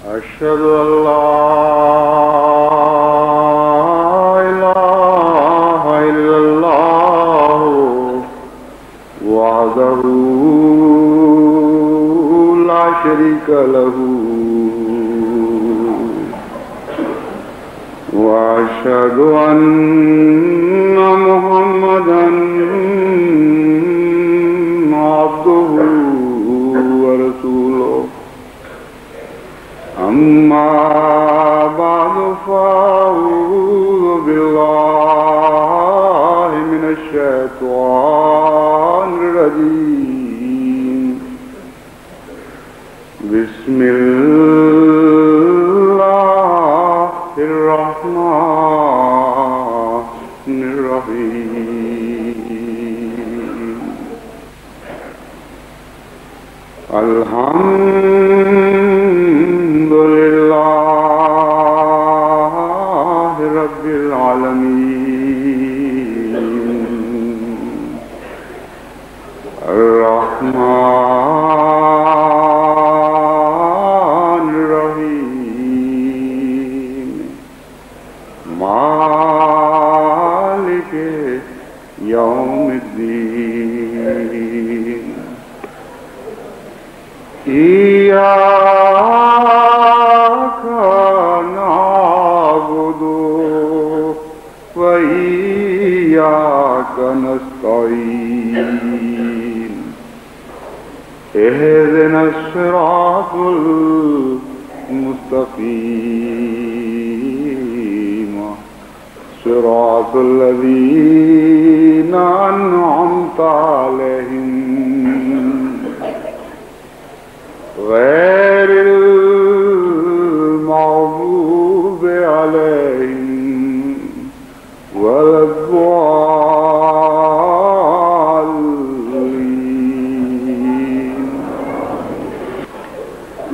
أشهد أن لا إله إلا الله وحده لا شريك له وأشهد أن محمدا عبده ورسوله أما بعد فأعوذ بالله من الشيطان الرجيم بسم الله الرحمن الرحيم الحمد لله رب العالمين الرحمن الرحيم مالك يوم الدين إياك نعبد وإياك نستعين اهدنا الصراط المستقيم صراط الذين أنعمت عليهم غير المغضوب عليهم ولا الضالين.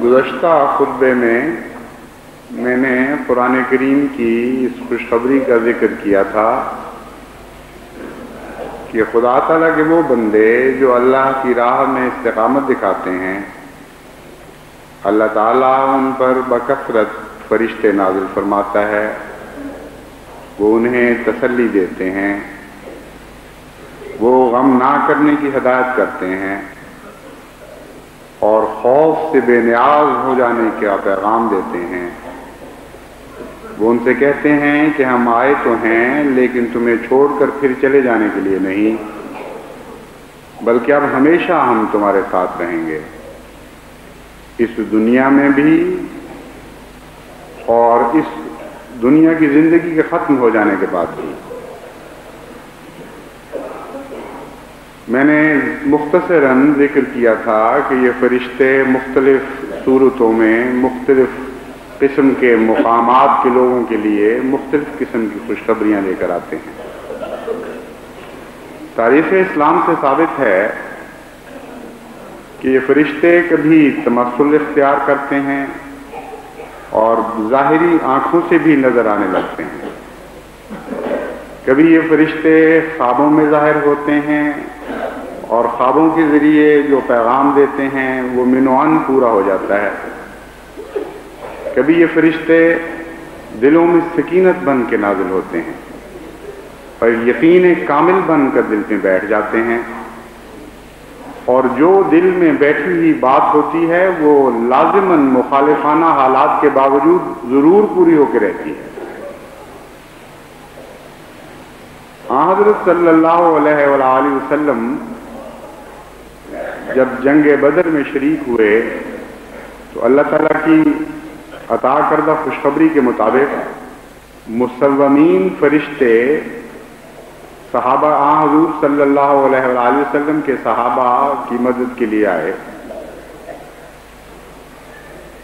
گزشتہ خطبے میں نے قرآن کریم کی اس خوشخبری کا ذکر کیا تھا کہ خدا تعالیٰ کے وہ بندے جو اللہ کی راہ میں استقامت دکھاتے ہیں، اللہ تعالیٰ ان پر بکثرت فرشتے نازل فرماتا ہے، وہ انہیں تسلی دیتے ہیں، وہ غم نہ کرنے کی ہدایت کرتے ہیں اور خوف سے بے نیاز ہو جانے کا پیغام دیتے ہیں۔ وہ ان سے کہتے ہیں کہ ہم آئے تو ہیں لیکن تمہیں چھوڑ کر پھر چلے جانے کے لیے نہیں، بلکہ اب ہمیشہ ہم تمہارے ساتھ رہیں گے، اس دنیا میں بھی اور اس دنیا کی زندگی کے ختم ہو جانے کے بعد بھی۔ میں نے مختصراً ذکر کیا تھا کہ یہ فرشتے مختلف صورتوں میں مختلف قسم کے مقامات کے لوگوں کے لیے مختلف قسم کی خوشخبریاں لے کر آتے ہیں۔ تاریخ اسلام سے ثابت ہے کہ یہ فرشتے کبھی تمثل اختیار کرتے ہیں اور ظاہری آنکھوں سے بھی نظر آنے لگتے ہیں، کبھی یہ فرشتے خوابوں میں ظاہر ہوتے ہیں اور خوابوں کے ذریعے جو پیغام دیتے ہیں وہ منوان پورا ہو جاتا ہے، کبھی یہ فرشتے دلوں میں سکینت بن کے نازل ہوتے ہیں اور یقین کامل بن کر دل میں بیٹھ جاتے ہیں، اور جو دل میں بیٹھی ہوئی بات ہوتی ہے وہ لازماً مخالفانہ حالات کے باوجود ضرور پوری ہو کے رہتی ہے۔ حضرت صلی اللہ علیہ وآلہ وسلم جب جنگ بدر میں شریک ہوئے تو اللہ تعالیٰ کی عطا کردہ خوشخبری کے مطابق مسومین فرشتے صحابہ حضور صلی اللہ علیہ وآلہ وسلم کے صحابہ کی مدد کے لیے آئے۔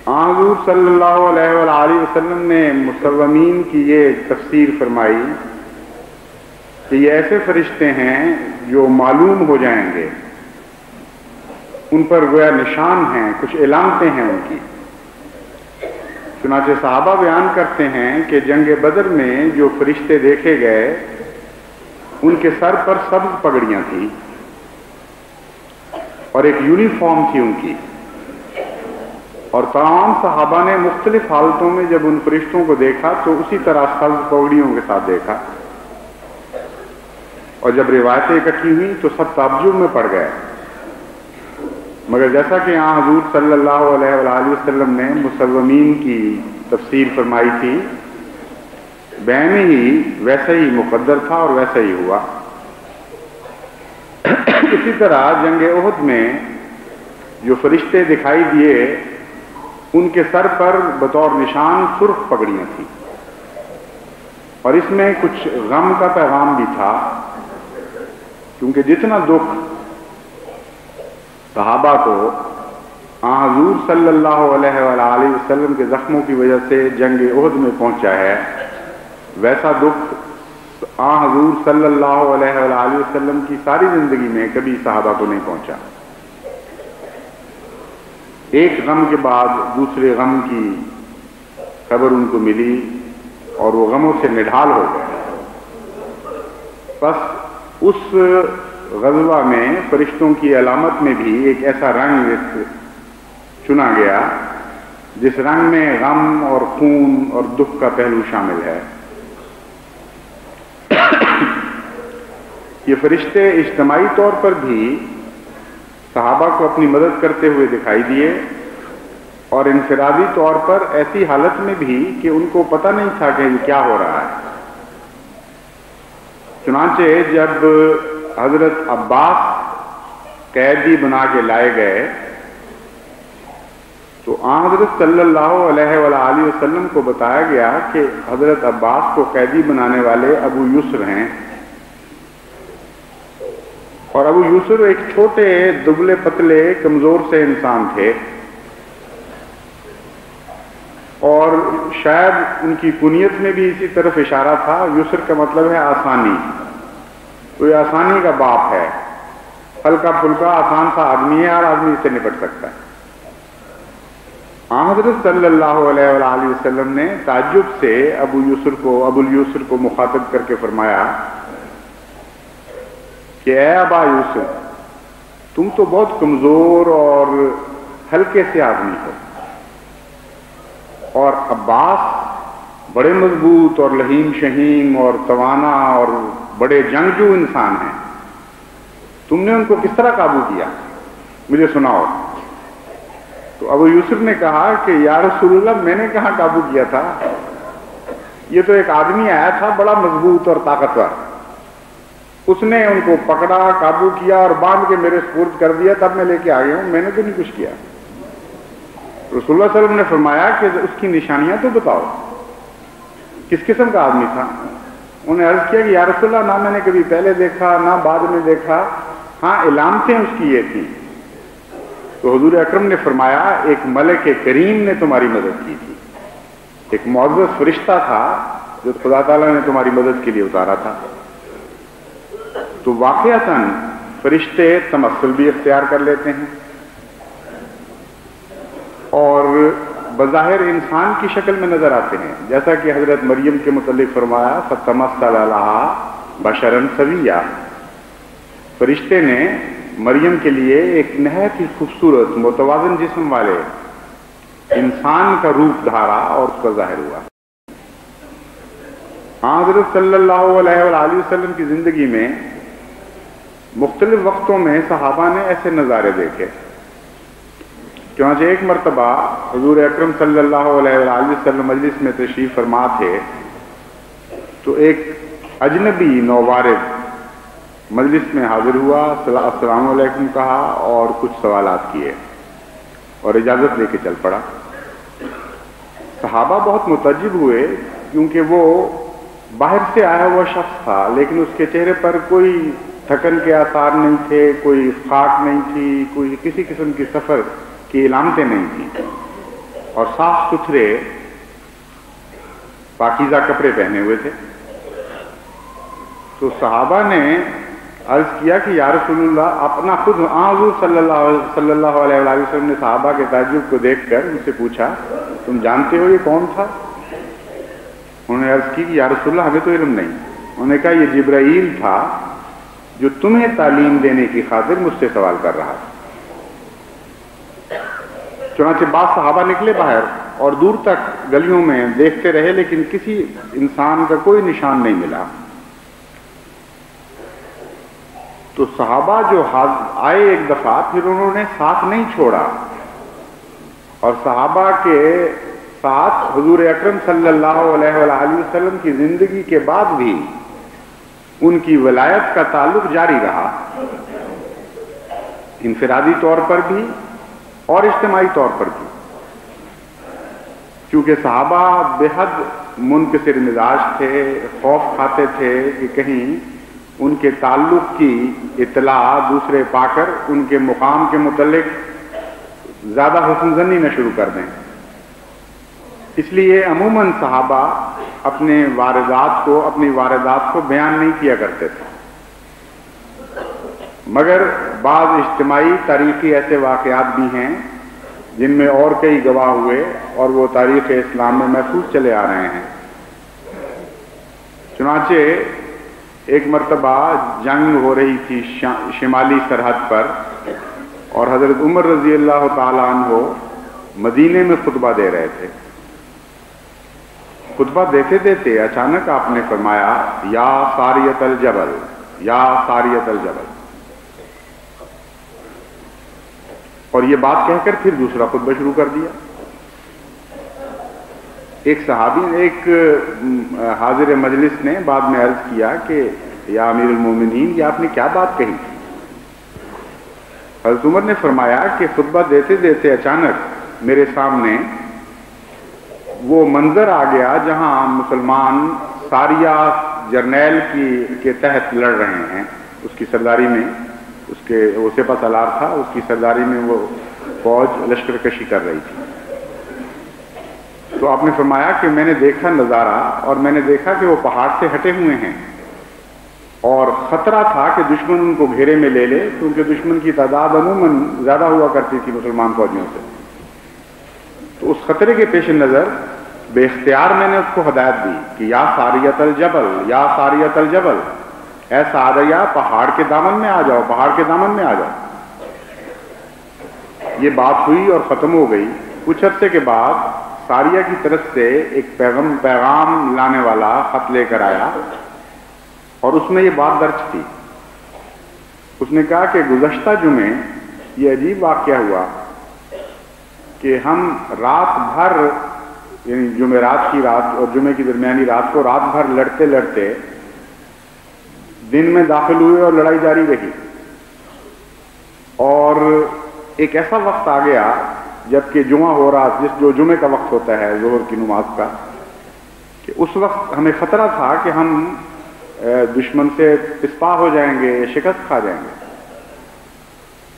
حضور صلی اللہ علیہ وآلہ وسلم نے مسومین کی یہ تفسیر فرمائی کہ یہ ایسے فرشتے ہیں جو معلوم ہو جائیں گے، ان پر گویا نشان ہیں، کچھ علامتیں ہیں ان کی۔ چنانچہ صحابہ بیان کرتے ہیں کہ جنگ بدر میں جو فرشتے دیکھے گئے ان کے سر پر سبز پگڑیاں تھیں اور ایک یونیفارم تھی ان کی، اور تمام صحابہ نے مختلف حالتوں میں جب ان فرشتوں کو دیکھا تو اسی طرح سبز پگڑیوں کے ساتھ دیکھا، اور جب روایتیں اکٹھی ہوئیں تو سب تعجب میں پڑ گئے۔ مگر جیسا کہ یہاں حضور صلی اللہ علیہ وآلہ وسلم نے مسومین کی تفسیر فرمائی تھی، بین ہی ویسا ہی مقدر تھا اور ویسا ہی ہوا۔ اسی طرح جنگ احد میں جو فرشتے دکھائی دیے ان کے سر پر بطور نشان سرخ پگڑیاں تھیں، اور اس میں کچھ غم کا پیغام بھی تھا، کیونکہ جتنا دکھ صحابہ کو حضور صلی اللہ علیہ وآلہ وسلم کے زخموں کی وجہ سے جنگ احد میں پہنچا ہے، ویسا دکھ حضور صلی اللہ علیہ وآلہ وسلم کی ساری زندگی میں کبھی صحابہ کو نہیں پہنچا۔ ایک غم کے بعد دوسرے غم کی خبر ان کو ملی اور وہ غموں سے نڈھال ہو گئے۔ بس اس غزوہ میں فرشتوں کی علامت میں بھی ایک ایسا رنگ چنا گیا جس رنگ میں غم اور خون اور دکھ کا پہلو شامل ہے۔ یہ فرشتے اجتماعی طور پر بھی صحابہ کو اپنی مدد کرتے ہوئے دکھائی دیے، اور انفرادی طور پر ایسی حالت میں بھی کہ ان کو پتہ نہیں تھا کہ یہ کیا ہو رہا ہے۔ چنانچہ جب حضرت عباس قیدی بنا کے لائے گئے تو حضرت صلی اللہ علیہ وآلہ وسلم کو بتایا گیا کہ حضرت عباس کو قیدی بنانے والے ابو یسر ہیں، اور ابو یسر ایک چھوٹے دبلے پتلے کمزور سے انسان تھے، اور شاید ان کی کنیت میں بھی اسی طرف اشارہ تھا۔ یسر کا مطلب ہے آسانی، تو یہ آسانی کا باپ ہے، ہلکا پھلکا آسان سا آدمی ہے، ہر آدمی اس سے نپٹ سکتا ہے۔ حضرت صلی اللہ علیہ وآلہ وسلم نے تعجب سے ابو الیسر کو مخاطب کر کے فرمایا کہ اے ابا یوسف، تم تو بہت کمزور اور ہلکے سے آدمی ہو، اور عباس بڑے مضبوط اور لہیم شہیم اور توانا اور بڑے جنگجو انسان ہیں، تم نے ان کو کس طرح قابو کیا؟ مجھے سناؤ۔ تو ابو یوسف نے کہا کہ یا رسول اللہ، میں نے کہاں قابو کیا تھا، یہ تو ایک آدمی آیا تھا بڑا مضبوط اور طاقتور، اس نے ان کو پکڑا، قابو کیا اور باندھ کے میرے سپرد کر دیا، تب میں لے کے آ گیا ہوں، میں نے تو نہیں کچھ کیا۔ رسول اللہ صلی اللہ علیہ وسلم نے فرمایا کہ اس کی نشانیاں تو بتاؤ، کس قسم کا آدمی تھا؟ انہوں نے عرض کیا کہ یا رسول اللہ، نہ میں نے کبھی پہلے دیکھا نہ بعد میں دیکھا، ہاں علامتیں اس کی یہ تھیں۔ تو حضور اکرم نے فرمایا ایک ملک کریم نے تمہاری مدد کی تھی، ایک معزز فرشتہ تھا جو خدا تعالیٰ نے تمہاری مدد کے لیے اتارا تھا۔ تو واقعتاً فرشتے تمثل بھی اختیار کر لیتے ہیں اور بظاہر انسان کی شکل میں نظر آتے ہیں، جیسا کہ حضرت مریم کے متعلق فرمایا فَتَمَثَّلَ لَهَا بَشَرًا سَوِيًّا، فرشتے نے مریم کے لیے ایک نہایت ہی خوبصورت متوازن جسم والے انسان کا روپ دھارا اور اس کا ظاہر ہوا۔ حضرت صلی اللہ علیہ وآلہ وسلم کی زندگی میں مختلف وقتوں میں صحابہ نے ایسے نظارے دیکھے۔ چنانچہ ایک مرتبہ حضور اکرم صلی اللہ علیہ وآلہ وسلم مجلس میں تشریف فرما تھے تو ایک اجنبی نووارد مجلس میں حاضر ہوا، السلام علیکم کہا اور کچھ سوالات کیے اور اجازت لے کے چل پڑا۔ صحابہ بہت متعجب ہوئے کیونکہ وہ باہر سے آیا ہوا شخص تھا، لیکن اس کے چہرے پر کوئی تھکن کے آثار نہیں تھے، کوئی خاک نہیں تھی، کوئی کسی قسم کی سفر کی علامتیں نہیں تھیں، اور صاف ستھرے پاکیزہ کپڑے پہنے ہوئے تھے۔ تو صحابہ نے عرض کیا کہ یا رسول اللہ، اپنا خود حضور صلی اللہ علیہ وآلہ وسلم نے صحابہ کے تعجب کو دیکھ کر ان سے پوچھا تم جانتے ہو یہ کون تھا؟ انہوں نے عرض کی کہ یا رسول اللہ ہمیں تو علم نہیں۔ انہوں نے کہا یہ جبرائیل تھا جو تمہیں تعلیم دینے کی خاطر مجھ سے سوال کر رہا تھا۔ چنانچہ بعض صحابہ نکلے باہر اور دور تک گلیوں میں دیکھتے رہے، لیکن کسی انسان کا کوئی نشان نہیں ملا۔ تو صحابہ جو آئے ایک دفعہ، پھر انہوں نے ساتھ نہیں چھوڑا، اور صحابہ کے ساتھ حضور اکرم صلی اللہ علیہ وآلہ وسلم کی زندگی کے بعد بھی ان کی ولایت کا تعلق جاری رہا، انفرادی طور پر بھی اور اجتماعی طور پر بھی، کیونکہ صحابہ بے حد منکسر مزاج تھے، خوف کھاتے تھے کہ کہیں ان کے تعلق کی اطلاع دوسرے پا کر ان کے مقام کے متعلق زیادہ حسن زنی نہ شروع کر دیں۔ اس لیے عموماً صحابہ اپنی واردات کو بیان نہیں کیا کرتے تھے، مگر بعض اجتماعی تاریخی ایسے واقعات بھی ہیں جن میں اور کئی گواہ ہوئے، اور وہ تاریخ اسلام میں محفوظ چلے آ رہے ہیں۔ چنانچہ ایک مرتبہ جنگ ہو رہی تھی شمالی سرحد پر، اور حضرت عمر رضی اللہ تعالیٰ عنہ مدینے میں خطبہ دے رہے تھے۔ خطبہ دیتے دیتے اچانک آپ نے فرمایا، یا ساریۃ الجبل، یا ساریۃ الجبل، اور یہ بات کہہ کر پھر دوسرا خطبہ شروع کر دیا۔ ایک صحابی، ایک حاضر مجلس نے بعد میں عرض کیا کہ یا امیر المومنین، یہ آپ نے کیا بات کہی؟ حضرت عمر نے فرمایا کہ خطبہ دیتے دیتے اچانک میرے سامنے وہ منظر آ گیا جہاں مسلمان ساریہ جرنیل کے تحت لڑ رہے ہیں، اس کی سرداری میں، وہ سپہ سالار تھا، اس کی سرداری میں وہ فوج لشکر کشی کر رہی تھی۔ تو آپ نے فرمایا کہ میں نے دیکھا نظارہ، اور میں نے دیکھا کہ وہ پہاڑ سے ہٹے ہوئے ہیں، اور خطرہ تھا کہ دشمن ان کو گھیرے میں لے لے، کیونکہ دشمن کی تعداد عموماً زیادہ ہوا کرتی تھی مسلمان فوجیوں سے۔ تو اس خطرے کے پیش نظر بے اختیار میں نے اس کو ہدایت دی کہ یا ساریۃ الجبل، یا ساریۃ الجبل، اے ساریہ پہاڑ کے دامن میں آ جاؤ، پہاڑ کے دامن میں آ جاؤ۔ یہ بات ہوئی اور ختم ہو گئی۔ کچھ عرصے کے بعد ساریہ کی طرف سے ایک پیغام لانے والا خط لے کر آیا، اور اس میں یہ بات درج تھی۔ اس نے کہا کہ گزشتہ جمعے یہ عجیب واقعہ ہوا کہ ہم رات بھر، یعنی جمعرات کی رات اور جمعے کی درمیانی رات کو رات بھر لڑتے لڑتے دن میں داخل ہوئے، اور لڑائی جاری رہی، اور ایک ایسا وقت آ گیا جبکہ جمعہ ہو رہا، جو جمعے کا وقت ہوتا ہے ظہر کی نماز کا، کہ اس وقت ہمیں خطرہ تھا کہ ہم دشمن سے پسپا ہو جائیں گے، شکست کھا جائیں گے۔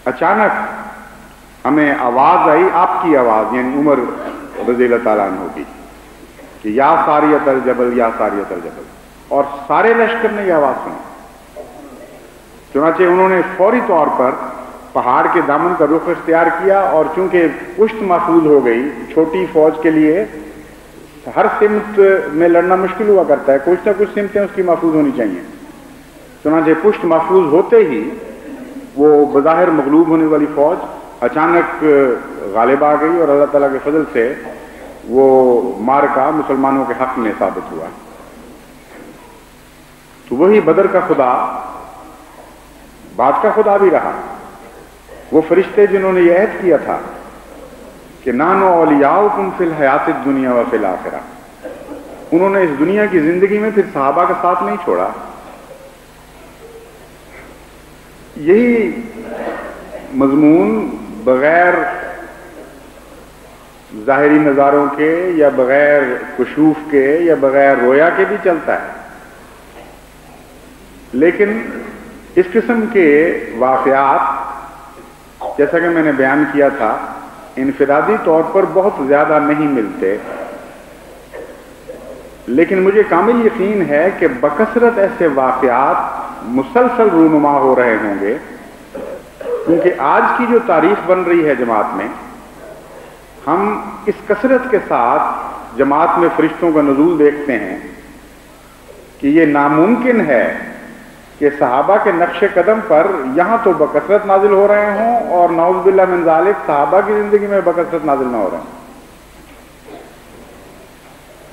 اچانک ہمیں آواز آئی، آپ کی آواز، یعنی عمر رضی اللہ تعالیٰ عنہ کی، کہ یا ساریۃ الجبل، یا ساریۃ الجبل، اور سارے لشکر نے یہ آواز سنی۔ چنانچہ انہوں نے فوری طور پر پہاڑ کے دامن کا رخ اختیار کیا، اور چونکہ پشت محفوظ ہو گئی، چھوٹی فوج کے لیے ہر سمت میں لڑنا مشکل ہوا کرتا ہے، کچھ نہ کچھ سمتیں اس کی محفوظ ہونی چاہیے۔ چنانچہ پشت محفوظ ہوتے ہی وہ بظاہر مغلوب ہونے والی فوج اچانک غالب آ گئی، اور اللہ تعالیٰ کے فضل سے وہ معرکہ مسلمانوں کے حق میں ثابت ہوا۔ تو وہی بدر کا خدا بات کا خدا بھی رہا، وہ فرشتے جنہوں نے یہ عہد کیا تھا کہ نحن اولیاؤکم فی الحیات الدنیا و فی الآخرہ، انہوں نے اس دنیا کی زندگی میں پھر صحابہ کا ساتھ نہیں چھوڑا۔ یہی مضمون بغیر ظاہری نظاروں کے یا بغیر کشوف کے یا بغیر رویا کے بھی چلتا ہے، لیکن اس قسم کے واقعات جیسا کہ میں نے بیان کیا تھا انفرادی طور پر بہت زیادہ نہیں ملتے، لیکن مجھے کامل یقین ہے کہ بکثرت ایسے واقعات مسلسل رونما ہو رہے ہوں گے، کیونکہ آج کی جو تاریخ بن رہی ہے جماعت میں، ہم اس کثرت کے ساتھ جماعت میں فرشتوں کا نزول دیکھتے ہیں کہ یہ ناممکن ہے کہ صحابہ کے نقش قدم پر یہاں تو بکثرت نازل ہو رہے ہوں اور نعوذ باللہ من ذالک صحابہ کی زندگی میں بکثرت نازل نہ ہو رہے ہوں۔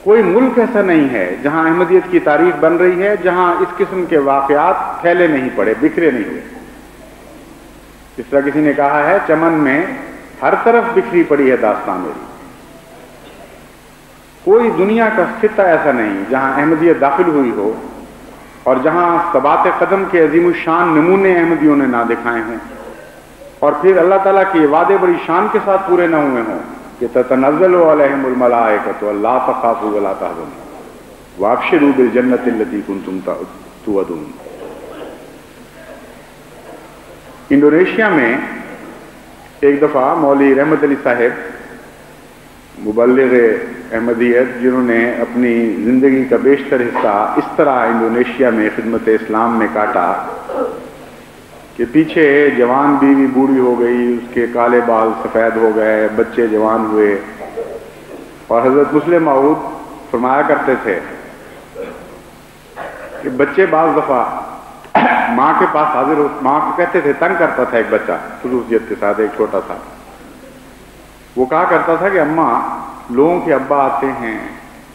کوئی ملک ایسا نہیں ہے جہاں احمدیت کی تاریخ بن رہی ہے جہاں اس قسم کے واقعات پھیلے نہیں پڑے، بکھرے نہیں ہوئے۔ اس طرح کسی نے کہا ہے چمن میں ہر طرف بکھری پڑی ہے داستان میری۔ کوئی دنیا کا خطہ ایسا نہیں جہاں احمدیت داخل ہوئی ہو اور جہاں ثبات قدم کے عظیم الشان نمونے احمدیوں نے نہ دکھائے ہوں اور پھر اللہ تعالیٰ کے وعدے بڑی شان کے ساتھ پورے نہ ہوئے ہوں کہ تتنزل علیہم الملائکۃ الا تخافوا ولا تحزنوا وابشروا بالجنۃ التي کنتم توعدون۔ انڈونیشیا میں ایک دفعہ مولوی رحمت علی صاحب مبلغ احمدیت جنہوں نے اپنی زندگی کا بیشتر حصہ اس طرح انڈونیشیا میں خدمت اسلام میں کاٹا کہ پیچھے جوان بیوی بوڑھی ہو گئی، اس کے کالے بال سفید ہو گئے، بچے جوان ہوئے، اور حضرت مسلم موعود فرمایا کرتے تھے کہ بچے بعض دفعہ ماں کے پاس حاضر ہو، ماں کو کہتے تھے، تنگ کرتا تھا ایک بچہ خصوصیت کے ساتھ، ایک چھوٹا تھا، وہ کہا کرتا تھا کہ اماں لوگوں کے ابا آتے ہیں،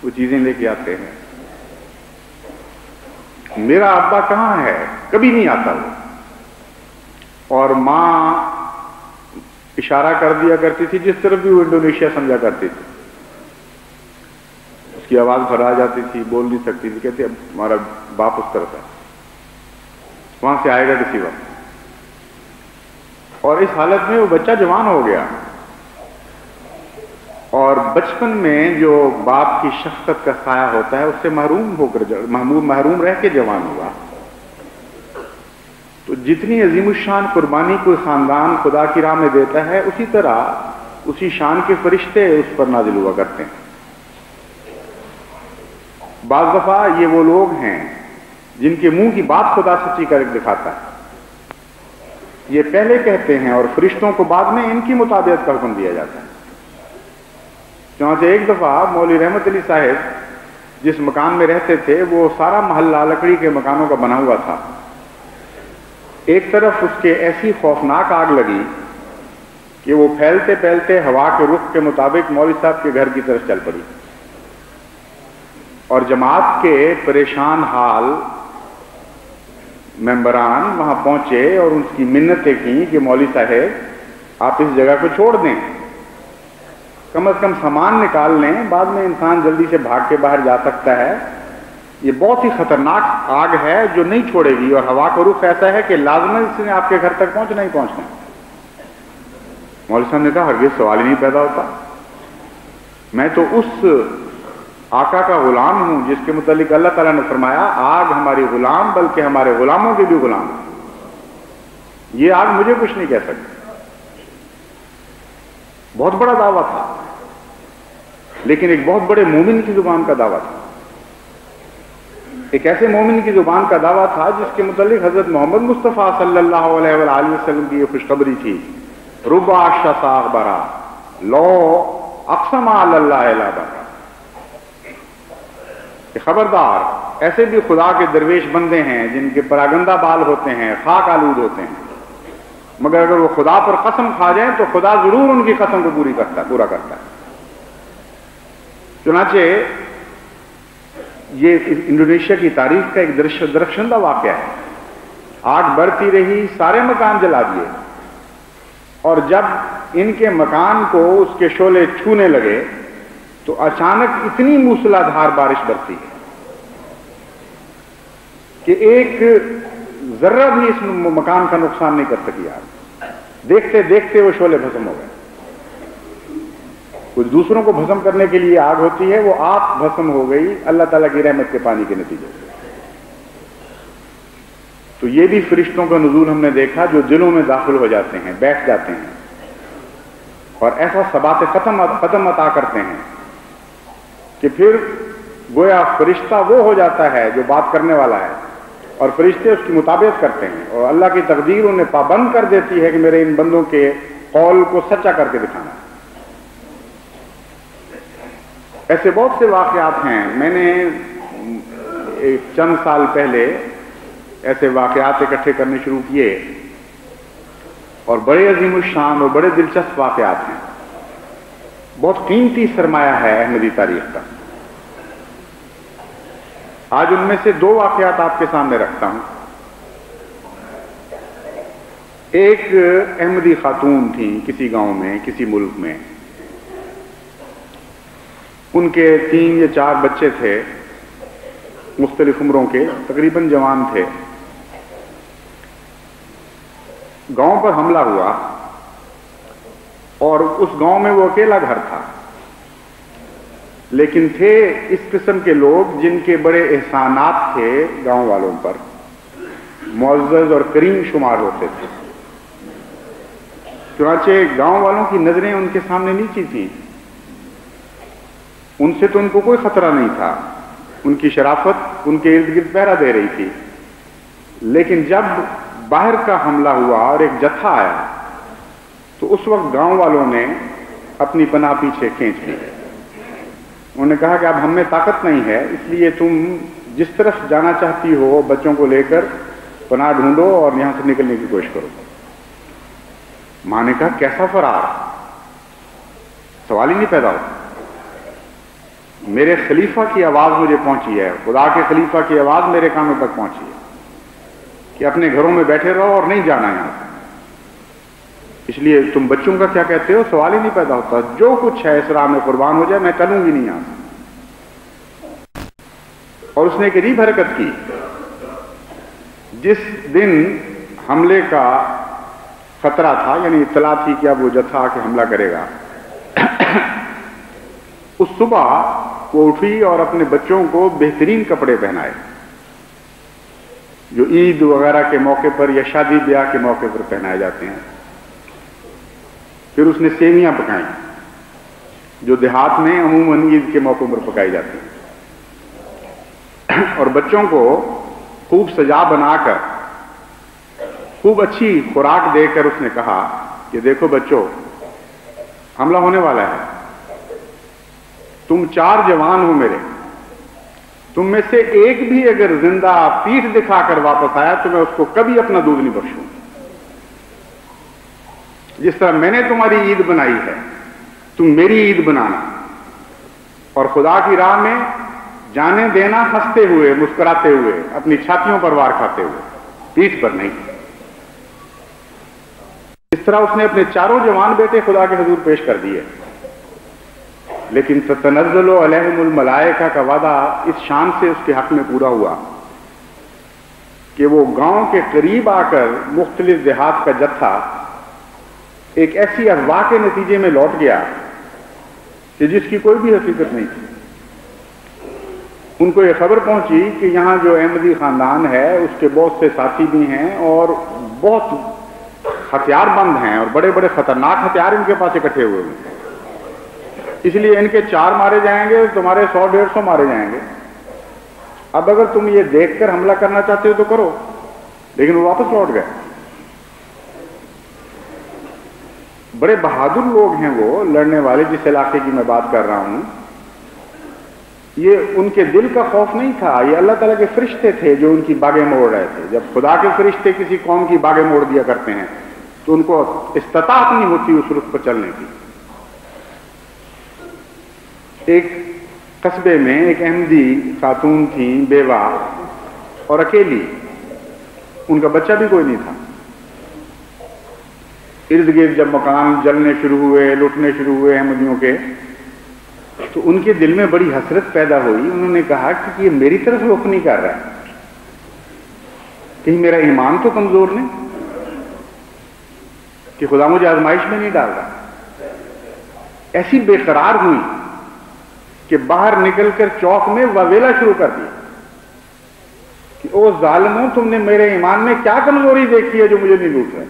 وہ چیزیں لے کے آتے ہیں، میرا ابا کہاں ہے؟ کبھی نہیں آتا وہ۔ اور ماں اشارہ کر دیا کرتی تھی جس طرف بھی وہ انڈونیشیا سمجھا کرتی تھی، اس کی آواز بھرا جاتی تھی، بول نہیں سکتی تھی، کہتے ہمارا باپ اس طرف ہے، وہاں سے آئے گا کسی وقت۔ اور اس حالت میں وہ بچہ جوان ہو گیا، اور بچپن میں جو باپ کی شفقت کا سایہ ہوتا ہے اس سے محروم رہ کے جوان ہوا۔ تو جتنی عظیم الشان قربانی کوئی خاندان خدا کی راہ میں دیتا ہے، اسی طرح اسی شان کے فرشتے اس پر نازل ہوا کرتے ہیں۔ بعض دفعہ یہ وہ لوگ ہیں جن کے منہ کی بات خدا سچی کر کے دکھاتا ہے، یہ پہلے کہتے ہیں اور فرشتوں کو بعد میں ان کی مطابقت کا حکم دیا جاتا ہے۔ چنانچہ ایک دفعہ مولوی رحمت علی صاحب جس مکان میں رہتے تھے وہ سارا محلہ لکڑی کے مکانوں کا بنا ہوا تھا، ایک طرف اس کے ایسی خوفناک آگ لگی کہ وہ پھیلتے پھیلتے ہوا کے رخ کے مطابق مولوی صاحب کے گھر کی طرف چل پڑی، اور جماعت کے پریشان حال ممبران وہاں پہنچے اور ان کی منتیں کی کہ مولوی صاحب آپ اس جگہ کو چھوڑ دیں، کم از کم سامان نکال لیں، بعد میں انسان جلدی سے بھاگ کے باہر جا سکتا ہے، یہ بہت ہی خطرناک آگ ہے جو نہیں چھوڑے گی، اور ہوا کا رخ ایسا ہے کہ لازماً اس نے آپ کے گھر تک پہنچنا ہی پہنچنا۔ مولوی صاحب نے کہا ہرگز سوال ہی نہیں پیدا ہوتا، میں تو اس آقا کا غلام ہوں جس کے متعلق اللہ تعالیٰ نے فرمایا آگ ہماری غلام بلکہ ہمارے غلاموں کے بھی غلام ہے، یہ آگ مجھے کچھ نہیں کہہ سکتی۔ بہت بڑا دعویٰ تھا، لیکن ایک بہت بڑے مومن کی زبان کا دعویٰ تھا، ایک ایسے مومن کی زبان کا دعویٰ تھا جس کے متعلق حضرت محمد مصطفیٰ صلی اللہ علیہ وآلہ وسلم کی یہ خوشخبری تھی، ربع شص اخبرا لو اقسم علی اللہ لا برا، کہ خبردار ایسے بھی خدا کے درویش بندے ہیں جن کے پراگندہ بال ہوتے ہیں، خاک آلود ہوتے ہیں، مگر اگر وہ خدا پر قسم کھا جائیں تو خدا ضرور ان کی قسم کو پورا کرتا ہے۔ چنانچہ یہ انڈونیشیا کی تاریخ کا ایک درخشندہ واقعہ ہے، آگ بڑھتی رہی، سارے مکان جلا دیے، اور جب ان کے مکان کو اس کے شعلے چھونے لگے تو اچانک اتنی موسلا دھار بارش برسی ہے کہ ایک ذرہ بھی اس مکان کا نقصان نہیں کر سکی آگ، دیکھتے دیکھتے وہ شعلے بھسم ہو گئے۔ کچھ دوسروں کو بھسم کرنے کے لیے آگ ہوتی ہے، وہ آپ بھسم ہو گئی اللہ تعالیٰ کی رحمت کے پانی کے نتیجے سے۔ تو یہ بھی فرشتوں کا نزول ہم نے دیکھا جو دلوں میں داخل ہو جاتے ہیں، بیٹھ جاتے ہیں، اور ایسا ثبات قدم عطا کرتے ہیں کہ پھر گویا فرشتہ وہ ہو جاتا ہے جو بات کرنے والا ہے، اور فرشتے اس کی مطابقت کرتے ہیں، اور اللہ کی تقدیر انہیں پابند کر دیتی ہے کہ میرے ان بندوں کے قول کو سچا کر کے دکھانا۔ ایسے بہت سے واقعات ہیں۔ میں نے چند سال پہلے ایسے واقعات اکٹھے کرنے شروع کیے اور بڑے عظیم الشان اور بڑے دلچسپ واقعات ہیں. بہت قیمتی سرمایہ ہے احمدی تاریخ کا. آج ان میں سے 2 واقعات آپ کے سامنے رکھتا ہوں. ایک احمدی خاتون تھیں کسی گاؤں میں، کسی ملک میں. ان کے 3 یا 4 بچے تھے، مختلف عمروں کے، تقریباً جوان تھے. گاؤں پر حملہ ہوا اور اس گاؤں میں وہ اکیلا گھر تھا، لیکن تھے اس قسم کے لوگ جن کے بڑے احسانات تھے گاؤں والوں پر، معزز اور کریم شمار ہوتے تھے. چنانچہ گاؤں والوں کی نظریں ان کے سامنے نیچی تھیں. ان سے تو ان کو کوئی خطرہ نہیں تھا، ان کی شرافت ان کے ارد گرد پہرا دے رہی تھی. لیکن جب باہر کا حملہ ہوا اور ایک جتھا آیا تو اس وقت گاؤں والوں نے اپنی پناہ پیچھے کھینچ لی. انہوں نے کہا کہ اب ہم میں طاقت نہیں ہے، اس لیے تم جس طرف جانا چاہتی ہو بچوں کو لے کر پناہ ڈھونڈو اور یہاں سے نکلنے کی کوشش کرو. ماں نے کہا کیسا فرار؟ سوال ہی نہیں پیدا ہوتا. میرے خلیفہ کی آواز مجھے پہنچی ہے، خدا کے خلیفہ کی آواز میرے کانوں تک پہنچی ہے کہ اپنے گھروں میں بیٹھے رہو اور نہیں جانا یہاں سے. اس لیے تم بچوں کا کیا کہتے ہو؟ سوال ہی نہیں پیدا ہوتا. جو کچھ ہے اس راہ میں قربان ہو جائے، میں کروں گی نہیں یہاں سے. اور اس نے ایک عجیب حرکت کی. جس دن حملے کا خطرہ تھا، یعنی اطلاع تھی کہ اب وہ جتھا آ کے حملہ کرے گا، اس صبح وہ اٹھی اور اپنے بچوں کو بہترین کپڑے پہنائے جو عید وغیرہ کے موقع پر یا شادی بیاہ کے موقع پر پہنائے جاتے ہیں. پھر اس نے سیویاں پکائیں جو دیہات میں عموماً عید کے موقع پر پکائی جاتی ہیں، اور بچوں کو خوب سجا بنا کر خوب اچھی خوراک دے کر اس نے کہا کہ دیکھو بچوں، حملہ ہونے والا ہے. تم 4 جوان ہو میرے، تم میں سے ایک بھی اگر زندہ پیٹھ دکھا کر واپس آیا تو میں اس کو کبھی اپنا دودھ نہیں بخشوں. جس طرح میں نے تمہاری عید بنائی ہے، تم میری عید بنانا، اور خدا کی راہ میں جانے دینا ہنستے ہوئے، مسکراتے ہوئے، اپنی چھاتیوں پر وار کھاتے ہوئے، پیٹھ پر نہیں. اس طرح اس نے اپنے 4 جوان بیٹے خدا کے حضور پیش کر دیے. لیکن تتنزل علیہم الملائکہ کا وعدہ اس شان سے اس کے حق میں پورا ہوا کہ وہ گاؤں کے قریب آ کر مختلف دیہات کا جتھا ایک ایسی اغوا کے نتیجے میں لوٹ گیا کہ جس کی کوئی بھی حقیقت نہیں تھی. ان کو یہ خبر پہنچی کہ یہاں جو احمدی خاندان ہے اس کے بہت سے ساتھی بھی ہیں اور بہت ہتھیار بند ہیں اور بڑے بڑے خطرناک ہتھیار ان کے پاس اکٹھے ہوئے ہیں. اس لیے ان کے 4 مارے جائیں گے، تمہارے 100-150 مارے جائیں گے. اب اگر تم یہ دیکھ کر حملہ کرنا چاہتے ہو تو کرو. لیکن وہ واپس لوٹ گئے. بڑے بہادر لوگ ہیں وہ لڑنے والے جس علاقے کی میں بات کر رہا ہوں. یہ ان کے دل کا خوف نہیں تھا، یہ اللہ تعالیٰ کے فرشتے تھے جو ان کی باغیں موڑ رہے تھے. جب خدا کے فرشتے کسی قوم کی باغیں موڑ دیا کرتے ہیں تو ان کو استطاعت نہیں ہوتی اس رخ پر چلنے کی. ایک قصبے میں ایک احمدی خاتون تھی، بیوہ اور اکیلی. ان کا بچہ بھی کوئی نہیں تھا. ارد گرد جب مکان جلنے شروع ہوئے، لوٹنے شروع ہوئے احمدیوں کے، تو ان کے دل میں بڑی حسرت پیدا ہوئی. انہوں نے کہا کہ یہ میری طرف رخ نہیں کر رہا ہے، کہیں میرا ایمان تو کمزور نہیں کہ خدا مجھے آزمائش میں نہیں ڈال رہا. ایسی بے قرار ہوئی کہ باہر نکل کر چوک میں واویلا شروع کر دی کہ او ظالموں، تم نے میرے ایمان میں کیا کمزوری دیکھی ہے جو مجھے نہیں لوٹ رہے.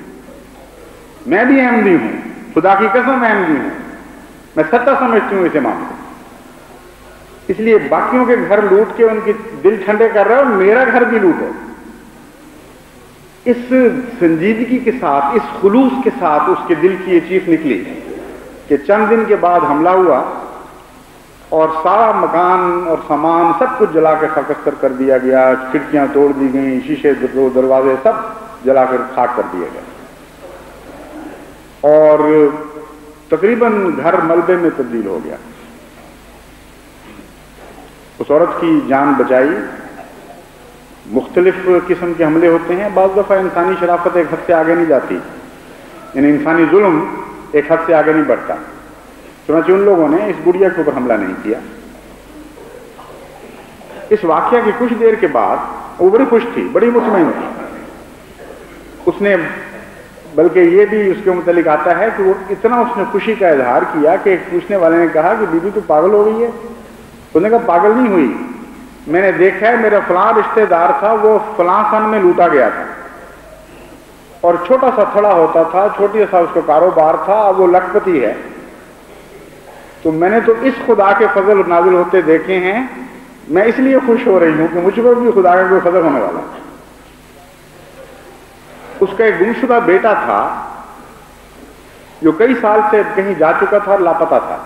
میں بھی احمدی ہوں، خدا کی قسم احمدی ہوں، میں سچا سمجھتی ہوں اسے معاملے. اس لیے باقیوں کے گھر لوٹ کے ان کے دل ٹھنڈے کر رہا ہے اور میرا گھر بھی لوٹو. اس سنجیدگی کے ساتھ، اس خلوص کے ساتھ اس کے دل کی یہ چیخ نکلی کہ چند دن کے بعد حملہ ہوا اور سارا مکان اور سامان سب کچھ جلا کے خاکستر کر دیا گیا، کھڑکیاں توڑ دی گئیں، شیشے دروازے سب جلا کر خاک کر دیے گئے، اور تقریباً گھر ملبے میں تبدیل ہو گیا۔ اس عورت کی جان بچائی۔ مختلف قسم کے حملے ہوتے ہیں، بعض دفعہ انسانی شرافت ایک حد سے آگے نہیں جاتی، یعنی انسانی ظلم ایک حد سے آگے نہیں بڑھتا، چنانچہ ان لوگوں نے اس گڑیا کے اوپر حملہ نہیں کیا۔ اس واقعہ کی کچھ دیر کے بعد وہ بڑی خوش تھی، بڑی مطمئن تھی۔ اس نے بلکہ یہ بھی اس کے متعلق آتا ہے کہ وہ اتنا اس نے خوشی کا اظہار کیا کہ ایک پوچھنے والے نے کہا کہ بی بی تو پاگل ہو گئی ہے؟ اس نے کہا پاگل نہیں ہوئی، میں نے دیکھا ہے میرا فلاں رشتہ دار تھا، وہ فلاں سن میں لوٹا گیا تھا اور چھوٹا سا تھڑا ہوتا تھا، چھوٹی سا اس کا کاروبار تھا، اب وہ لکھپتی ہے، تو میں نے تو اس خدا کے فضل نازل ہوتے دیکھے ہیں، میں اس لیے خوش ہو رہی ہوں کہ مجھ پر بھی خدا کا کوئی فضل ہونے والا ہے۔ اس کا ایک گمشدہ بیٹا تھا جو کئی سال سے کہیں جا چکا تھا اور لاپتہ تھا۔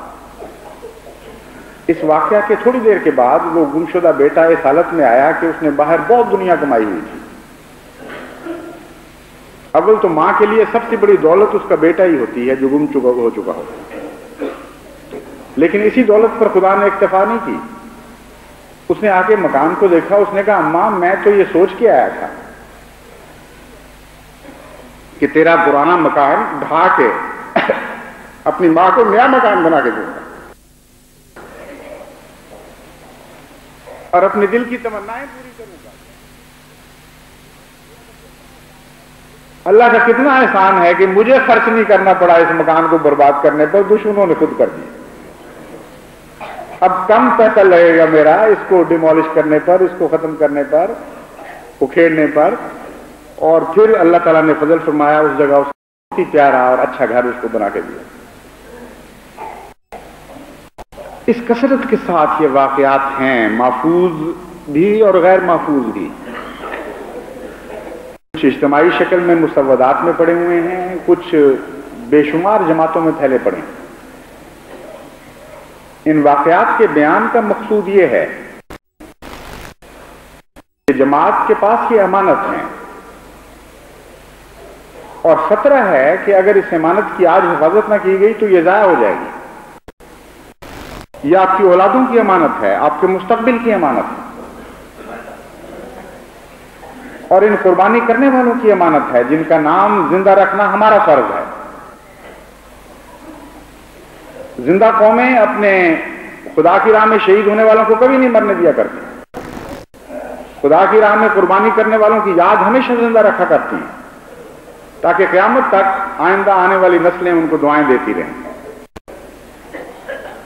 اس واقعہ کے تھوڑی دیر کے بعد وہ گمشدہ بیٹا اس حالت میں آیا کہ اس نے باہر بہت دنیا کمائی ہوئی تھی۔ اول تو ماں کے لیے سب سے بڑی دولت اس کا بیٹا ہی ہوتی ہے جو گم ہو چکا ہو، لیکن اسی دولت پر خدا نے اکتفا نہیں کی۔ اس نے آ کے مکان کو دیکھا، اس نے کہا اماں میں تو یہ سوچ کے آیا تھا کہ تیرا پرانا مکان ڈھا کے اپنی ماں کو نیا مکان بنا کے دوں گا اور اپنے دل کی تمنائیں پوری کروں گا۔ اللہ کا کتنا احسان ہے کہ مجھے خرچ نہیں کرنا پڑا اس مکان کو برباد کرنے پر، دشمنوں نے خود کر دیا۔ اب کم پیسہ لگے گا میرا اس کو ڈیمولش کرنے پر، اس کو ختم کرنے پر، اکھیڑنے پر، اور پھر اللہ تعالیٰ نے فضل فرمایا، اس جگہ اس کو بہت ہی پیارا اور اچھا گھر اس کو بنا کے دیا۔ اس کثرت کے ساتھ یہ واقعات ہیں، محفوظ بھی اور غیر محفوظ بھی۔ کچھ اجتماعی شکل میں مسودات میں پڑے ہوئے ہیں، کچھ بے شمار جماعتوں میں پھیلے پڑے ہیں۔ ان واقعات کے بیان کا مقصود یہ ہے کہ جماعت کے پاس یہ امانت ہے، اور خطرہ ہے کہ اگر اس امانت کی آج حفاظت نہ کی گئی تو یہ ضائع ہو جائے گی۔ یہ آپ کی اولادوں کی امانت ہے، آپ کے مستقبل کی امانت ہے، اور ان قربانی کرنے والوں کی امانت ہے جن کا نام زندہ رکھنا ہمارا فرض ہے۔ زندہ قومیں اپنے خدا کی راہ میں شہید ہونے والوں کو کبھی نہیں مرنے دیا کرتی، خدا کی راہ میں قربانی کرنے والوں کی یاد ہمیشہ زندہ رکھا کرتی ہیں تاکہ قیامت تک آئندہ آنے والی نسلیں ان کو دعائیں دیتی رہیں۔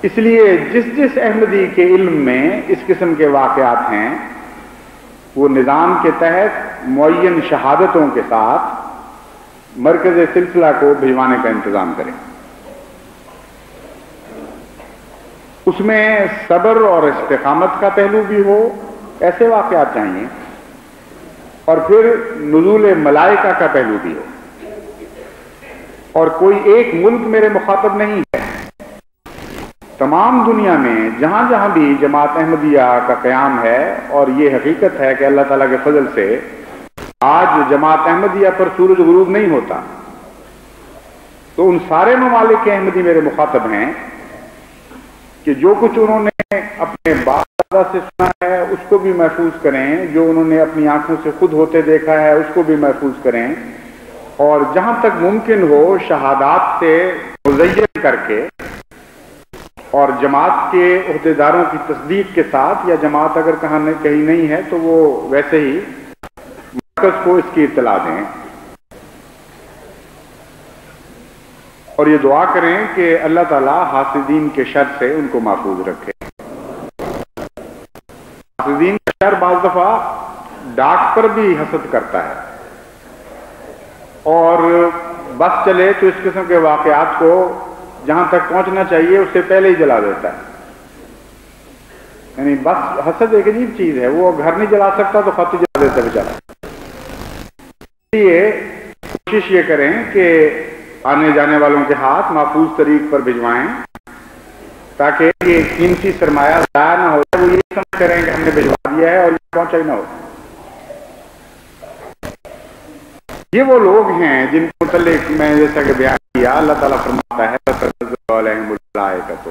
اس لیے جس احمدی کے علم میں اس قسم کے واقعات ہیں وہ نظام کے تحت معین شہادتوں کے ساتھ مرکز سلسلہ کو بھجوانے کا انتظام کریں۔ اس میں صبر اور استقامت کا پہلو بھی ہو، ایسے واقعات چاہیے، اور پھر نزول ملائکہ کا پہلو بھی ہو۔ اور کوئی ایک ملک میرے مخاطب نہیں ہے، تمام دنیا میں جہاں جہاں بھی جماعت احمدیہ کا قیام ہے، اور یہ حقیقت ہے کہ اللہ تعالیٰ کے فضل سے آج جماعت احمدیہ پر سورج غروب نہیں ہوتا، تو ان سارے ممالک کے احمدی میرے مخاطب ہیں کہ جو کچھ انہوں نے اپنے باپ دادا سے سنا ہے اس کو بھی محفوظ کریں، جو انہوں نے اپنی آنکھوں سے خود ہوتے دیکھا ہے اس کو بھی محفوظ کریں، اور جہاں تک ممکن ہو شہادات سے مزین کر کے، اور جماعت کے عہدیداروں کی تصدیق کے ساتھ، یا جماعت اگر کہیں نہیں ہے تو وہ ویسے ہی مرکز کو اس کی اطلاع دیں، اور یہ دعا کریں کہ اللہ تعالیٰ حاسدین کے شر سے ان کو محفوظ رکھے۔ حاسدین کا شر بعض دفعہ ڈاک پر بھی حسد کرتا ہے، اور بس چلے تو اس قسم کے واقعات کو جہاں تک پہنچنا چاہیے اس سے پہلے ہی جلا دیتا ہے۔ یعنی بس حسد ایک عجیب چیز ہے، وہ گھر نہیں جلا سکتا تو خط جلا دیتا بیچارہ۔ اس لیے کوشش یہ کریں کہ آنے جانے والوں کے ہاتھ محفوظ طریق پر بھجوائیں تاکہ یہ قیمتی سرمایہ ضائع نہ ہو جائے، وہ یہ سمجھتے رہیں کہ ہم نے بھجوا دیا ہے اور یہ پہنچا ہی نہ ہو۔ یہ وہ لوگ ہیں جن کے متعلق میں جیسا کہ بیان کیا، اللہ تعالیٰ فرماتا ہے تتنزل علیہم الملائکۃ،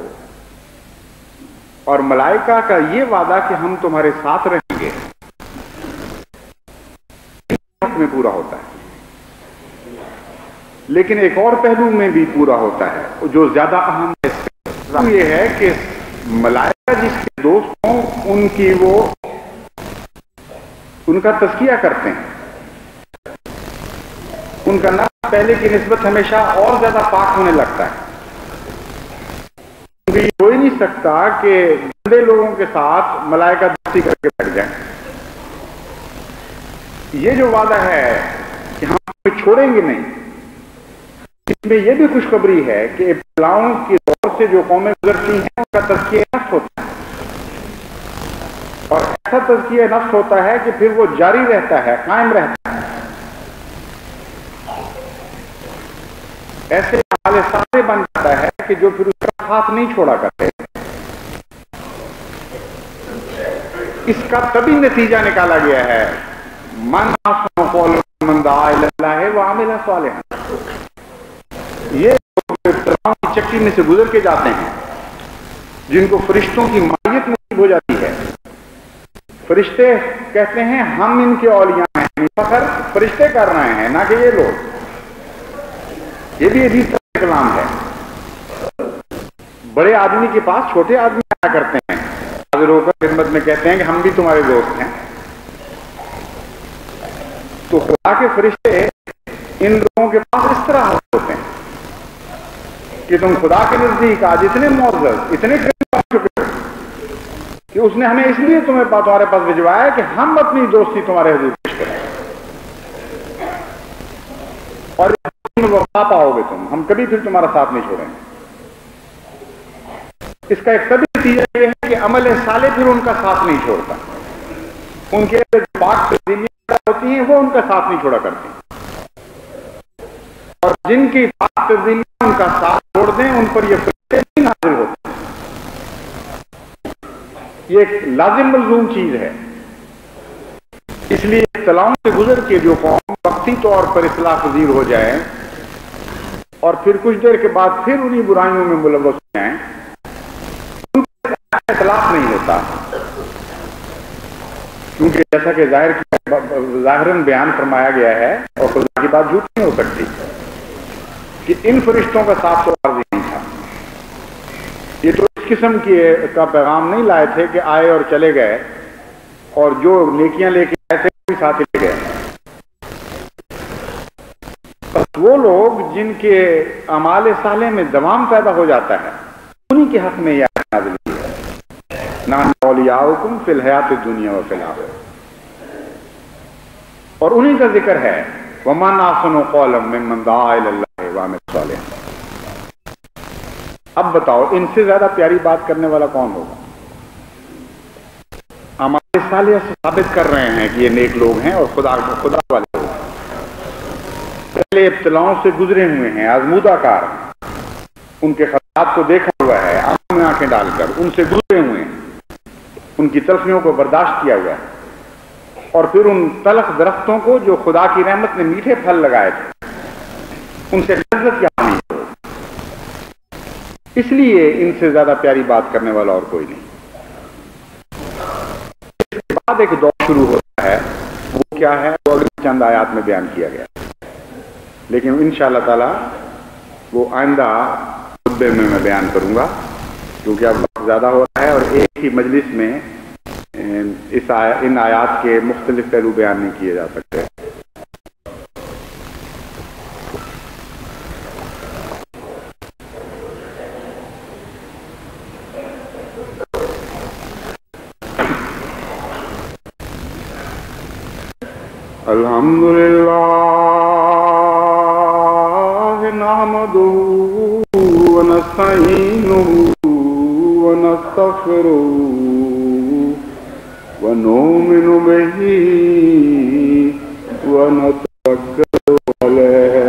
اور ملائکہ کا یہ وعدہ کہ ہم تمہارے ساتھ رہیں گے میں پورا ہوتا ہے، لیکن ایک اور پہلو میں بھی پورا ہوتا ہے جو زیادہ اہم ہے۔ یہ ہے کہ ملائکہ جس کے دوست ہوں ان کا تزکیہ کرتے ہیں، ان کا نفس پہلے کی نسبت ہمیشہ اور زیادہ پاک ہونے لگتا ہے، کیونکہ یہ ہو ہی نہیں سکتا کہ گندے لوگوں کے ساتھ ملائکہ دوستی کر کے بیٹھ جائیں۔ یہ جو وعدہ ہے کہ ہم کوئی چھوڑیں گے نہیں، اس میں یہ بھی خوشخبری ہے کہ ابتلاؤں کے دور سے جو قومیں گزرتی ہیں ان کا تزکیہ نفس ہوتا ہے، اور ایسا تزکیہ نفس ہوتا ہے کہ پھر وہ جاری رہتا ہے، قائم رہتا ہے۔ ایسے حال سارے بن جاتا ہے کہ جو پھر اس کا ساتھ نہیں چھوڑا کرتے۔ اس کا تبھی نتیجہ نکالا گیا ہے من احسن قولا ممن دعا الی اللہ وعمل صالحا۔ یہ ابتلاؤں کی چکی میں سے گزر کے جاتے ہیں، جن کو فرشتوں کی معیت نصیب ہو جاتی ہے۔ فرشتے کہتے ہیں ہم ان کے اولیاء ہیں، فخر فرشتے کر رہے ہیں، نہ کہ یہ لوگ۔ یہ بھی عجیب کا کلام ہے۔ بڑے آدمی کے پاس چھوٹے آدمی آیا کرتے ہیں، حاضر ہو کر خدمت میں کہتے ہیں کہ ہم بھی تمہارے دوست ہیں۔ تو خدا کے فرشتے ان لوگوں کے پاس اس طرح ہوتے ہیں کہ تم خدا کے نزدیک آج اتنے معزز، اتنے قریب آ چکے کہ اس نے ہمیں اس لیے تمہارے پاس بھجوایا کہ ہم اپنی دوستی تمہارے حضور پیش کریں، اور وفا پاؤ گے تم، ہم کبھی پھر تمہارا ساتھ نہیں چھوڑیں گے۔ اس کا ایک طبی نتیجہ یہ ہے کہ عمل صالح پھر ان کا ساتھ نہیں چھوڑتا، ان کے پاک تبدیلیاں ہوتی ہیں وہ ان کا ساتھ نہیں چھوڑا کرتی، اور جن کی پاک تبدیلیاں ان کا ساتھ چھوڑ دیں ان پر یہ فرشتے نہیں نازل ہوتے۔ یہ ایک لازم ملزوم چیز ہے۔ اس لیے ابتلاؤں سے گزر کے جو قوم وقتی طور پر اصلاح پذیر ہو جائے اور پھر کچھ دیر کے بعد پھر انہی برائیوں میں ملوث ہو جائیں، ان کا اخلاق نہیں ہوتا، کیونکہ جیسا کہ ظاہراً بیان فرمایا گیا ہے اور خدا کی بات جھوٹ نہیں ہو سکتی کہ ان فرشتوں کا ساتھ تو عارضی نہیں تھا۔ یہ تو اس قسم کا پیغام نہیں لائے تھے کہ آئے اور چلے گئے، اور جو نیکیاں لے کے آئے تھے وہ بھی ساتھ لے گئے۔ بس وہ لوگ جن کے اعمال صالح میں دوام پیدا ہو جاتا ہے، انہی کے حق میں یہ آیت نازل ہوئی ہے، نحن اولیاؤکم فی الحیات الدنیا وفی الآخرہ، اور انہی کا ذکر ہے ومن احسن قولا ممن دعا الی اللہ وعمل صالحا۔ اب بتاؤ ان سے زیادہ پیاری بات کرنے والا کون ہوگا؟ ہمارے صالح سے ثابت کر رہے ہیں کہ یہ نیک لوگ ہیں اور خدا والے لوگ ہیں، پہلے ابتلاؤں سے گزرے ہوئے ہیں، آزمودہ کار، ان کے خطرات کو دیکھا ہوا ہے، آنکھوں میں آنکھیں ڈال کر ان سے گزرے ہوئے ہیں، ان کی تلخیوں کو برداشت کیا ہوا ہے، اور پھر ان تلخ درختوں کو جو خدا کی رحمت نے میٹھے پھل لگائے تھے ان سے لذت کیا نہیں۔ اس لیے ان سے زیادہ پیاری بات کرنے والا اور کوئی نہیں۔ اس کے بعد ایک دور شروع ہوتا ہے، وہ کیا ہے وہ اگلی چند آیات میں بیان کیا گیا، لیکن انشاءاللہ تعالی وہ آئندہ خطبے میں بیان کروں گا، کیونکہ اب وقت زیادہ ہو رہا ہے اور ایک ہی مجلس میں ان آیات کے مختلف پہلو بیان نہیں کیے جا سکتے۔ الحمدللہ نحمدہ ونستعینہ ونستغفرہ ونؤمن بہ ونتوکل علیہ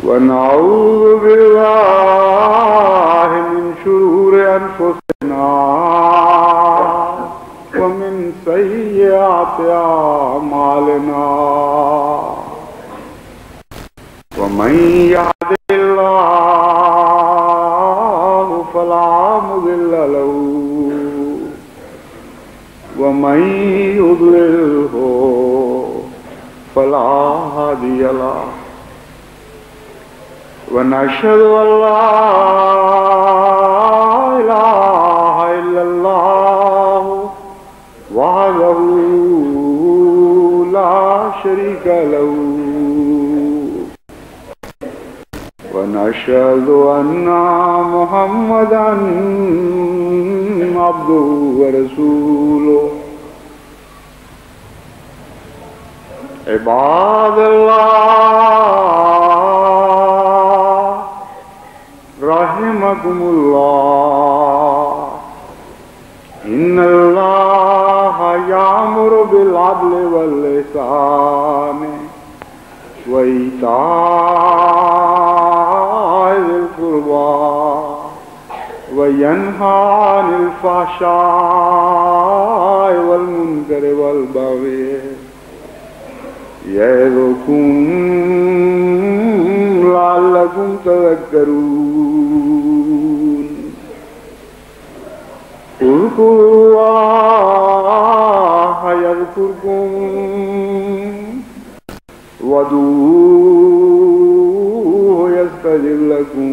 ونعوذ باللہ شرور أنفسنا ومن سيئات أعمالنا ومن يهد الله فلا مضل له ومن يضلله فلا هادي له ونشهد أن لا إله إلا الله وحده لا شريك له ونشهد أن محمدا عبده ورسوله عباد الله رحمكم الله إن الله يأمر بالعدل والإحسان وإيتاء ذي القربى وينهى عن الفحشاء والمنكر والبغي يعظكم لعلكم تذكرون اذكروا الله يذكركم وادعوه يستجب لكم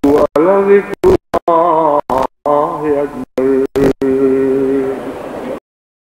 ولذكر